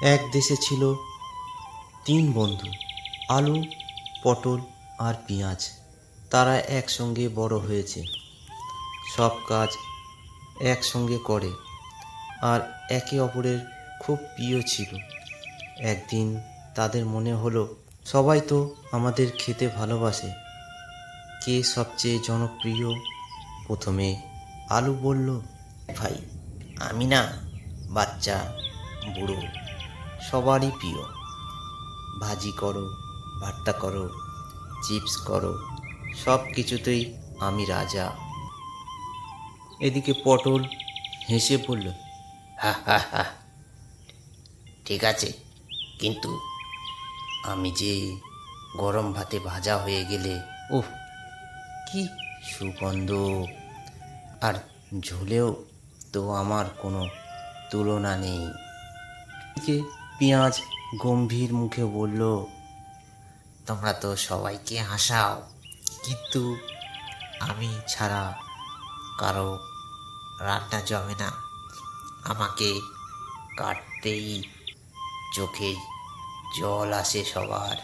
এক দেশে ছিল তিন বন্ধু, আলু, পটল আর পেঁয়াজ। তারা একসঙ্গে বড় হয়েছে, সব কাজ একসঙ্গে করে আর একে অপরের খুব প্রিয় ছিল। একদিন তাদের মনে হলো, সবাই তো আমাদের খেতে ভালোবাসে, কে সবচেয়ে জনপ্রিয়? প্রথমে আলু বলল, ভাই, আমি না বাচ্চা বুড়ো সবারই প্রিয়। ভাজি করো, ভর্তা করো, চিপস করো, সব কিছুতেই আমি রাজা। এদিকে পটল হেসে বলল, হা হা হা, ঠিক আছে, কিন্তু আমি যে গরম ভাতে ভাজা হয়ে গেলে, উফ, কি সুগন্ধ! আর ঝোলেও তো আমার কোনো তুলনা নেই। এদিকে পেঁয়াজ গম্ভীর মুখে বলল, তোমরা তো সবাইকে হাসাও, কিন্তু আমি ছাড়া কারো রান্না জমে না। আমাকে কাটতেই চোখে জল আসে সবার,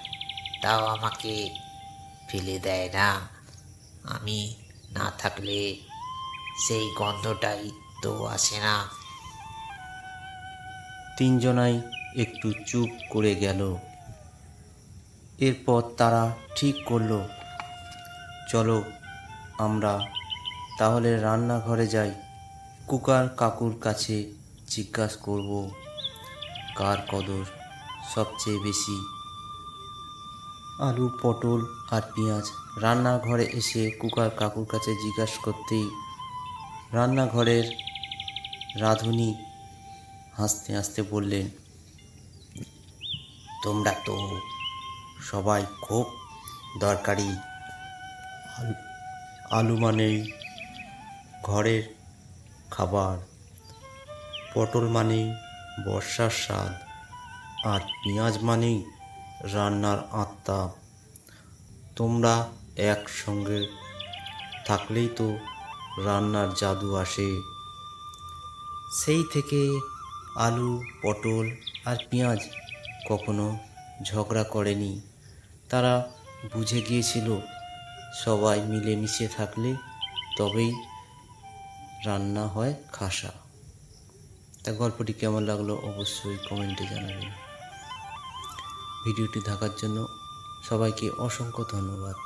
তাও আমাকে ফেলে দেয় না। আমি না থাকলে সেই গন্ধটাই তো আসে না। তিনজনাই একটু চুপ করে গেল। এরপর তারা ঠিক করলো, চলো আমরা তাহলে রান্নাঘরে যাই, কুকার কাকুর কাছে জিজ্ঞাসা করব কার কদর সবচেয়ে বেশি। আলু, পটল আর পেঁয়াজ রান্নাঘরে এসে কুকার কাকুর কাছে জিজ্ঞাসা করতেই রান্নাঘরের রাঁধুনি হাসতে হাসতে বললেন, তোমরা তো সবাই খুব দরকারি। আলু মানেই ঘরের খাবার, পটল মানেই বর্ষার স্বাদ, আর পেঁয়াজ মানেই রান্নার আত্মা। তোমরা একসঙ্গে থাকলেই তো রান্নার জাদু আসে। সেই থেকে আলু, পটল আর পেঁয়াজ কখনো ঝগড়া করেনি। তারা বুঝে গিয়েছিল, সবাই মিলেমিশে থাকলে তবেই রান্না হয় খাসা। তা গল্পটি কেমন লাগলো অবশ্যই কমেন্টে জানাবেন। ভিডিওটি দেখার জন্য সবাইকে অসংখ্য ধন্যবাদ।